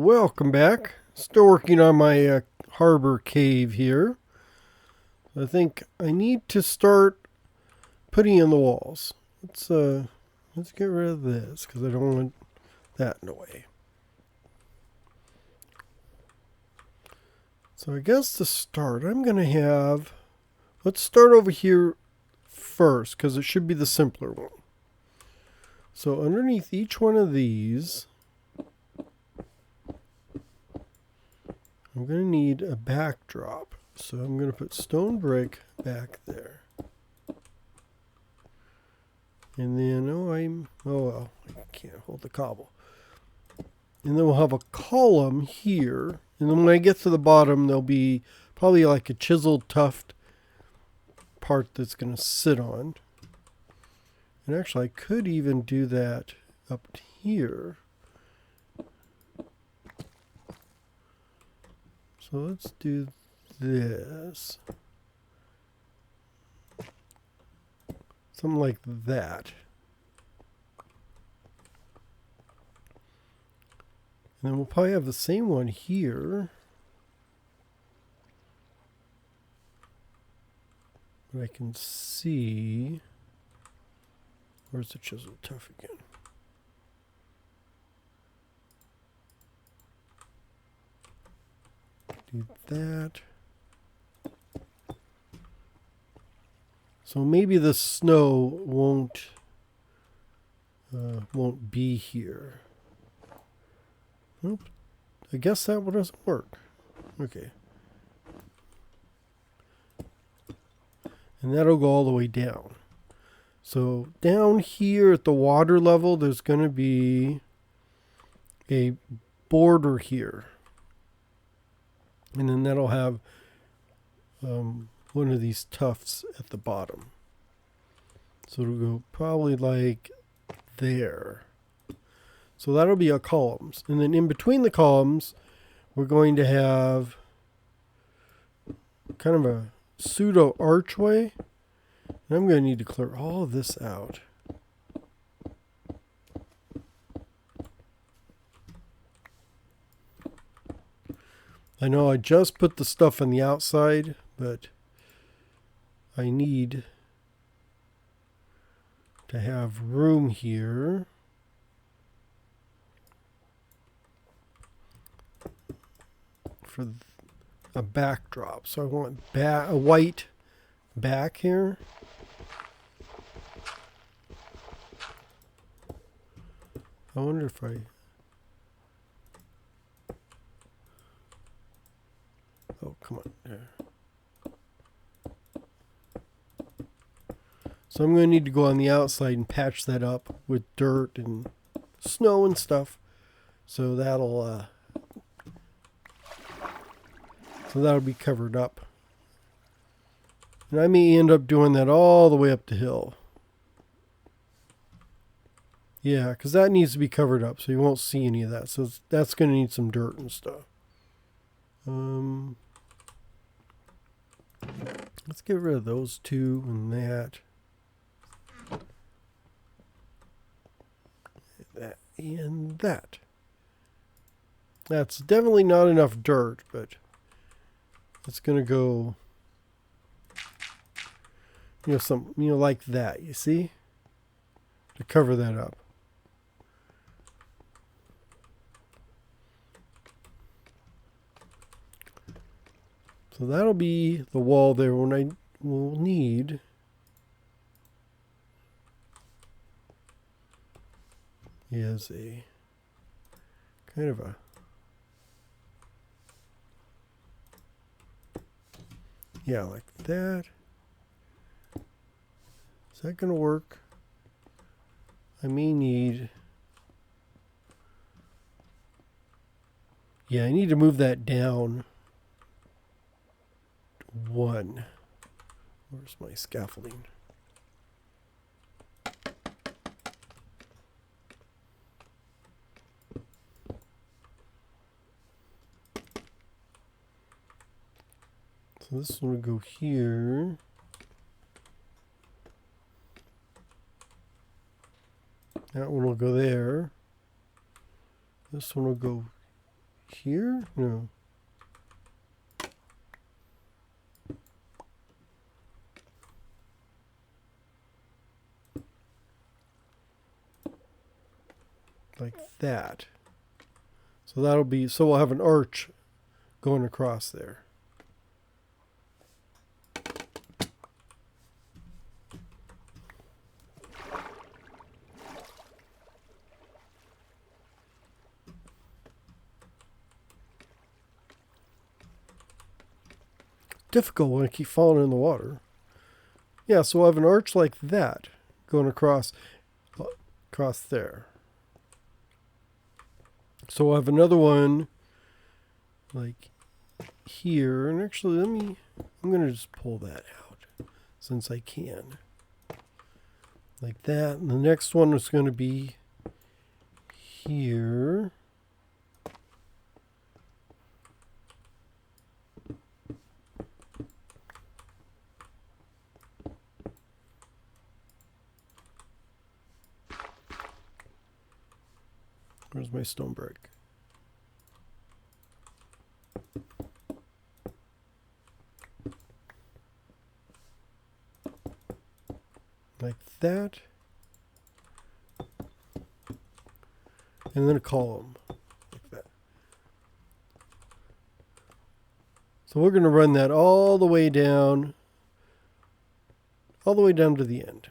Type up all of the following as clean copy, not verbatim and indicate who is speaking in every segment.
Speaker 1: Welcome back. Still working on my harbor cave here. I think I need to start putting in the walls. Let's get rid of this because I don't want that in the way. So I guess to start, I'm going to have, let's start over here first because it should be the simpler one. So underneath each one of these, I'm going to need a backdrop. So I'm going to put stone brick back there. And then, I can't hold the cobble. And then we'll have a column here. And then when I get to the bottom, there'll be probably like a chiseled tuft part that's going to sit on. And actually, I could even do that up here. So let's do this. Something like that. And then we'll probably have the same one here. But I can see. Where's the chisel tuft again? Do that. So maybe the snow won't be here. Nope. I guess that one doesn't work. Okay. And that'll go all the way down. So down here at the water level, there's going to be a border here. And then that'll have one of these tufts at the bottom. So it'll go probably like there. So that'll be our columns. And then in between the columns, we're going to have kind of a pseudo archway. And I'm going to need to clear all of this out. I know I just put the stuff on the outside, but I need to have room here. For a backdrop. So I want a white back here. I wonder if oh, come on. There. So I'm going to need to go on the outside and patch that up with dirt and snow and stuff. So that'll be covered up. And I may end up doing that all the way up the hill. Yeah, because that needs to be covered up so you won't see any of that. So that's going to need some dirt and stuff. Let's get rid of those two and that. That and that. That's definitely not enough dirt, but it's going to go, like that, you see? To cover that up. So that'll be the wall there. When I will need is a kind of a like that. Is that going to work? I may need, I need to move that down one. Where's my scaffolding? So this one will go here. That one will go there. This one will go here? No. Like that. So that'll be, so we'll have an arch going across there. Difficult when I keep falling in the water. Yeah, so we'll have an arch like that going across there. So we'll have another one like here. And actually, I'm going to just pull that out since I can. Like that. And the next one is going to be here. Where's my stone brick? Like that. And then a column like that. So we're going to run that all the way down to the end.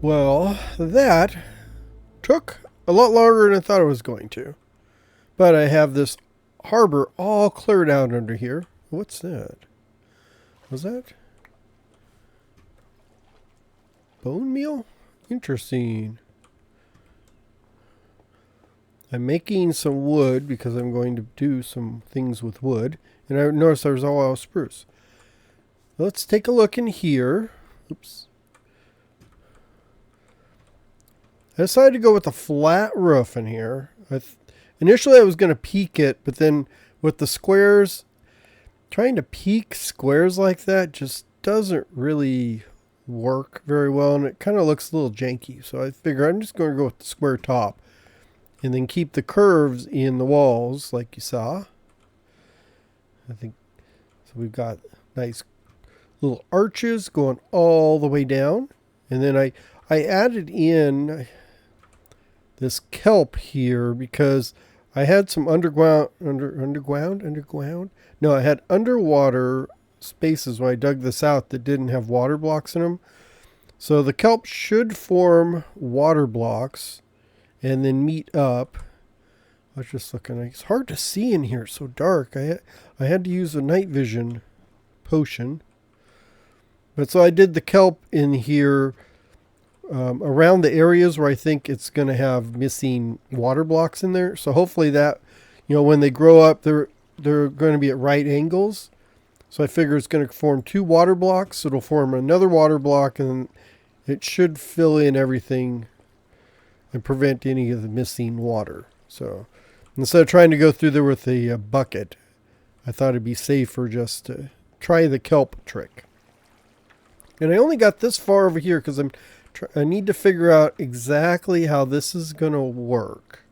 Speaker 1: Well, that took a lot longer than I thought it was going to. But I have this harbor all cleared out under here. What's that? Was that bone meal? Interesting. I'm making some wood because I'm going to do some things with wood. And I noticed there's all spruce. Let's take a look in here. Oops. I decided to go with a flat roof in here. Initially I was going to peak it, but then with the squares, trying to peak squares like that just doesn't really work very well, and it kind of looks a little janky. So I figure I'm just going to go with the square top and then keep the curves in the walls like you saw. I think so. We've got nice little arches going all the way down, and then I added in this kelp here because I had some underground. No, I had underwater spaces when I dug this out that didn't have water blocks in them. So the kelp should form water blocks and then meet up. I was just looking. It's hard to see in here. It's so dark. I had to use a night vision potion. But so I did the kelp in here around the areas where I think it's going to have missing water blocks in there. So hopefully that, when they grow up, they're going to be at right angles. So I figure it's going to form 2 water blocks. It'll form another water block, and it should fill in everything and prevent any of the missing water. So instead of trying to go through there with a bucket, I thought it'd be safer just to try the kelp trick. And I only got this far over here because I need to figure out exactly how this is going to work.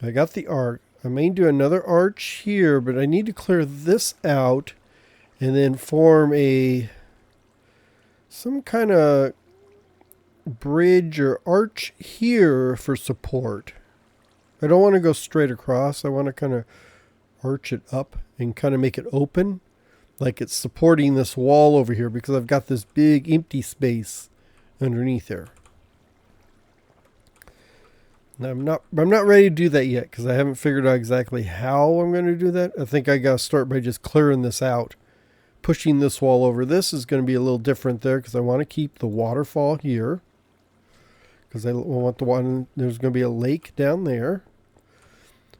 Speaker 1: I got the arc. I may do another arch here, but I need to clear this out and then form some kind of bridge or arch here for support. I don't want to go straight across. I want to kind of arch it up and kind of make it open, like it's supporting this wall over here, because I've got this big empty space underneath there. Now I'm not ready to do that yet because I haven't figured out exactly how I'm going to do that. I think I got to start by just clearing this out, pushing this wall over. This is going to be a little different there because I want to keep the waterfall here, because I want the one. There's going to be a lake down there.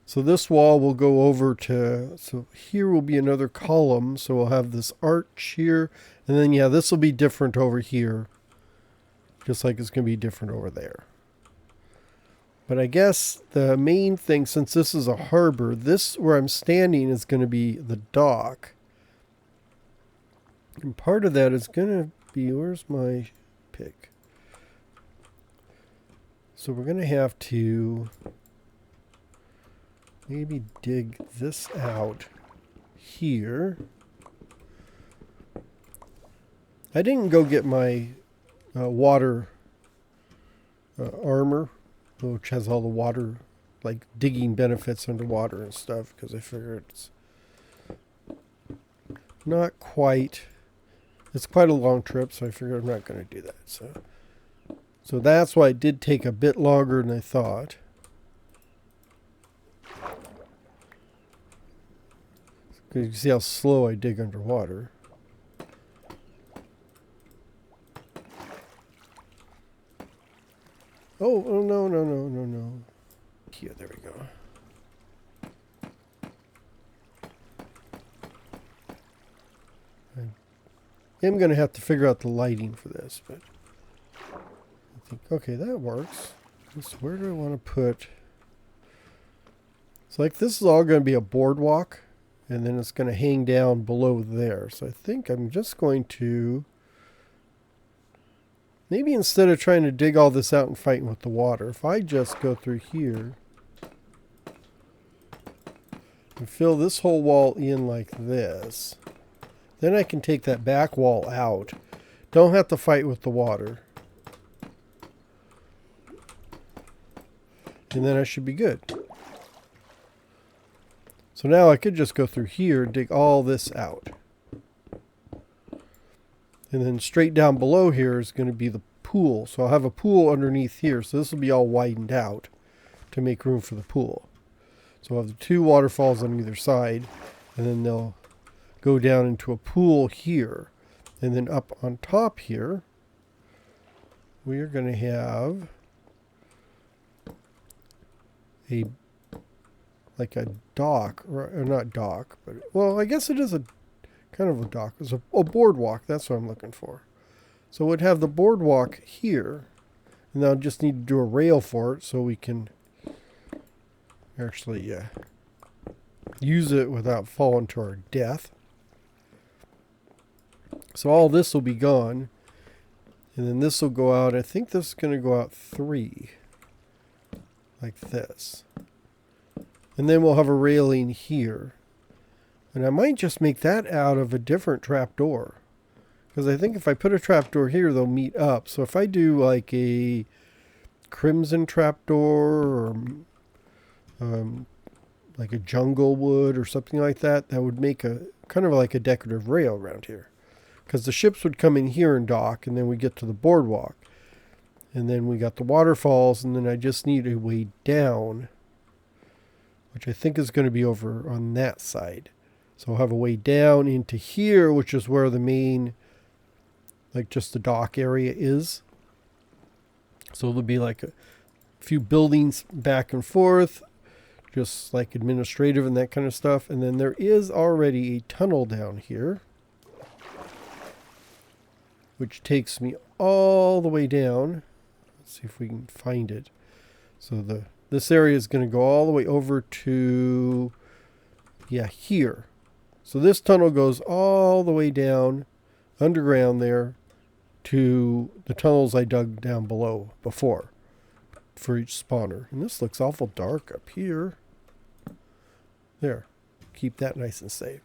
Speaker 1: So this wall will go over to, so here will be another column. So we'll have this arch here, and then yeah, this will be different over here, just like it's going to be different over there. But I guess the main thing, since this is a harbor, this where I'm standing is going to be the dock. And part of that is going to be, where's my pick? So we're going to have to maybe dig this out here. I didn't go get my water armor, which has all the water, like digging benefits underwater and stuff, because I figured it's not quite, it's quite a long trip, so I figured I'm not going to do that. So that's why it did take a bit longer than I thought. Because you can see how slow I dig underwater. Oh, no. Here, there we go. I'm going to have to figure out the lighting for this, but I think, okay, that works. So where do I want to put? It's like this is all going to be a boardwalk, and then it's going to hang down below there. So I think I'm just going to, maybe instead of trying to dig all this out and fighting with the water, if I just go through here and fill this whole wall in like this, then I can take that back wall out. Don't have to fight with the water. And then I should be good. So now I could just go through here and dig all this out. And then straight down below here is going to be the pool. So I'll have a pool underneath here. So this will be all widened out to make room for the pool. So I'll have the 2 waterfalls on either side, and then they'll go down into a pool here. And then up on top here, we are going to have a like a dock, or not dock, but well, I guess it is a kind of a dock. It's a boardwalk. That's what I'm looking for. So we'd have the boardwalk here, and I'll just need to do a rail for it so we can actually use it without falling to our death. So all this will be gone, and then this will go out. I think this is going to go out 3, like this. And then we'll have a railing here. And I might just make that out of a different trapdoor. Because I think if I put a trapdoor here, they'll meet up. So if I do like a crimson trapdoor or like a jungle wood or something like that, that would make a kind of like a decorative rail around here. Because the ships would come in here and dock, and then we get to the boardwalk. And then we got the waterfalls, and then I just need a way down, which I think is going to be over on that side. So I'll have a way down into here, which is where the main, like just the dock area is. So there'll be like a few buildings back and forth, just like administrative and that kind of stuff. And then there is already a tunnel down here, which takes me all the way down. Let's see if we can find it. So this area is going to go all the way over to, here. So this tunnel goes all the way down underground there to the tunnels I dug down below before for each spawner. And this looks awful dark up here. There. Keep that nice and safe.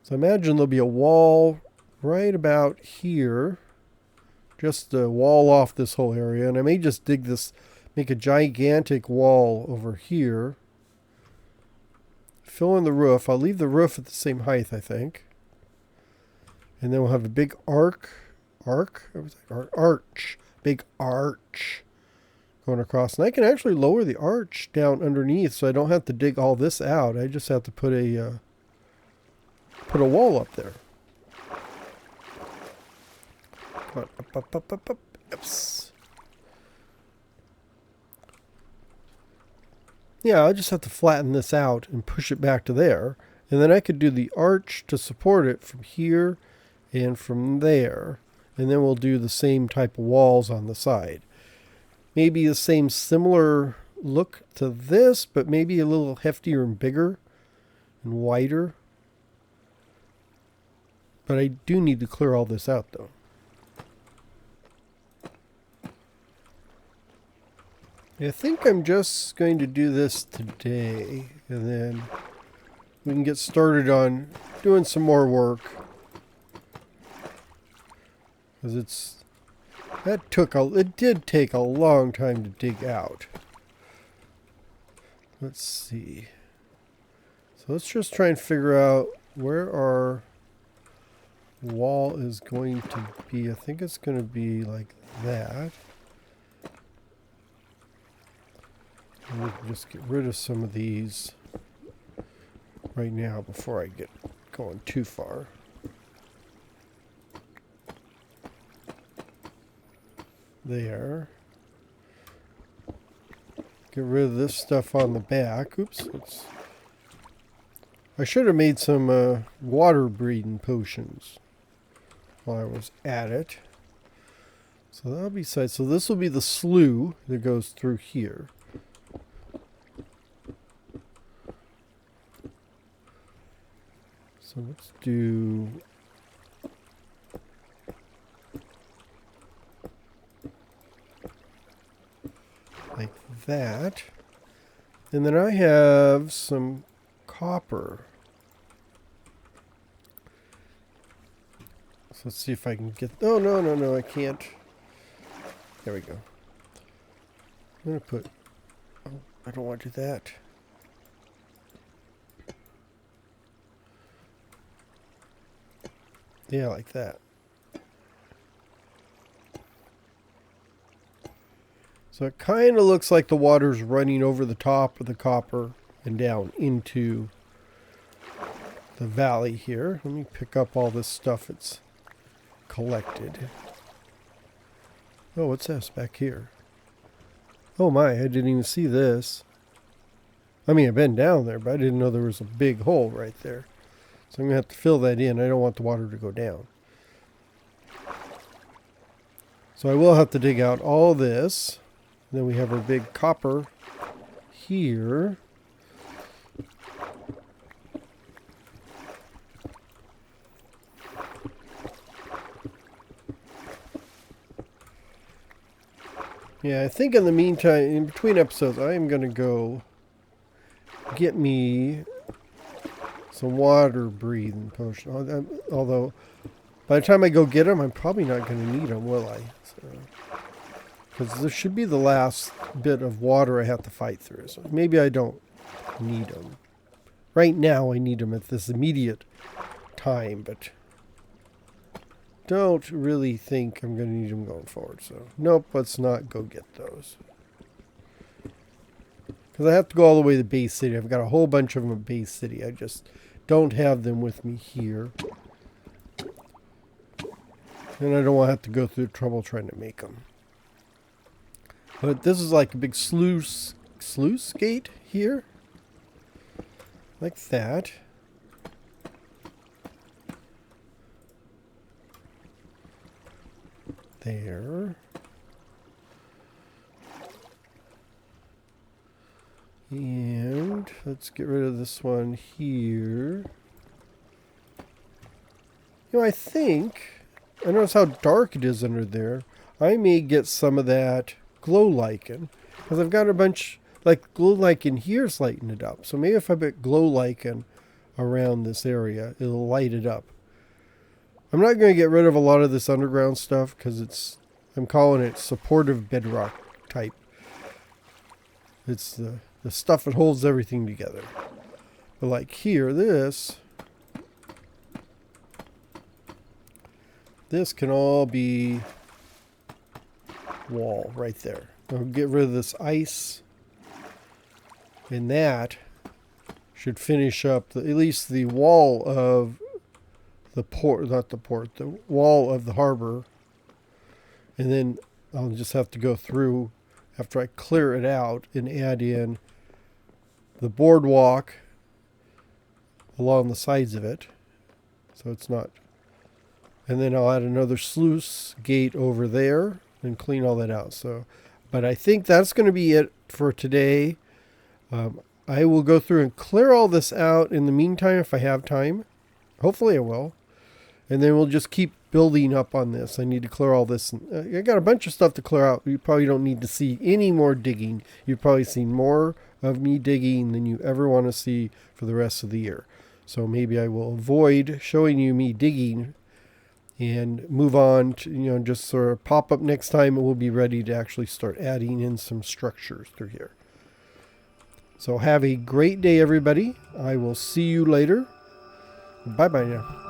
Speaker 1: So imagine there'll be a wall right about here. Just to wall off this whole area. And I may just dig this, make a gigantic wall over here. Fill in the roof. I'll leave the roof at the same height, I think. And then we'll have a big arch. Big arch going across. And I can actually lower the arch down underneath, so I don't have to dig all this out. I just have to put a wall up there. Oops. Yeah, I just have to flatten this out and push it back to there. And then I could do the arch to support it from here and from there. And then we'll do the same type of walls on the side. Maybe the same similar look to this, but maybe a little heftier and bigger and wider. But I do need to clear all this out though. I think I'm just going to do this today, and then we can get started on doing some more work. Because it did take a long time to dig out. Let's see. So let's just try and figure out where our wall is going to be. I think it's going to be like that. And we can just get rid of some of these right now before I get going too far. There. Get rid of this stuff on the back. Oops. I should have made some water breathing potions while I was at it. So that'll be side. So this will be the slough that goes through here. So let's do like that. And then I have some copper. So let's see if I can get... Oh, no, I can't. There we go. I'm going to put... Oh, I don't want to do that. Yeah, like that. So it kind of looks like the water's running over the top of the copper and down into the valley here. Let me pick up all this stuff it's collected. Oh, what's this back here? Oh my, I didn't even see this. I mean, I've been down there, but I didn't know there was a big hole right there. So I'm going to have to fill that in. I don't want the water to go down. So I will have to dig out all this. Then we have our big copper here. Yeah, I think in the meantime, in between episodes, I am going to go get me some water breathing potion. Although, by the time I go get them, I'm probably not going to need them, will I? Because this should be the last bit of water I have to fight through. So maybe I don't need them. Right now, I need them at this immediate time, but don't really think I'm going to need them going forward. So, nope, let's not go get those. Because I have to go all the way to Bay City. I've got a whole bunch of them at Bay City. I just don't have them with me here. And I don't want to have to go through trouble trying to make them. But this is like a big sluice gate here. Like that. There. And let's get rid of this one here. You know, I notice how dark it is under there. I may get some of that glow lichen. Because I've got a bunch, like glow lichen here's lighting it up. So maybe if I put glow lichen around this area, it'll light it up. I'm not going to get rid of a lot of this underground stuff because I'm calling it supportive bedrock type. It's the stuff that holds everything together. But like here, this can all be wall right there. I'll get rid of this ice. And that should finish up at least the wall of the port, the wall of the harbor. And then I'll just have to go through after I clear it out and add in the boardwalk along the sides of it. So it's not. And then I'll add another sluice gate over there and clean all that out. So, but I think that's going to be it for today. I will go through and clear all this out in the meantime if I have time. Hopefully I will. And then we'll just keep building up on this. I need to clear all this. I got a bunch of stuff to clear out. You probably don't need to see any more digging. You've probably seen more of me digging than you ever want to see for the rest of the year. So maybe I will avoid showing you me digging and move on to, just sort of pop up next time and we'll be ready to actually start adding in some structures through here. So have a great day, everybody. I will see you later. Bye-bye now.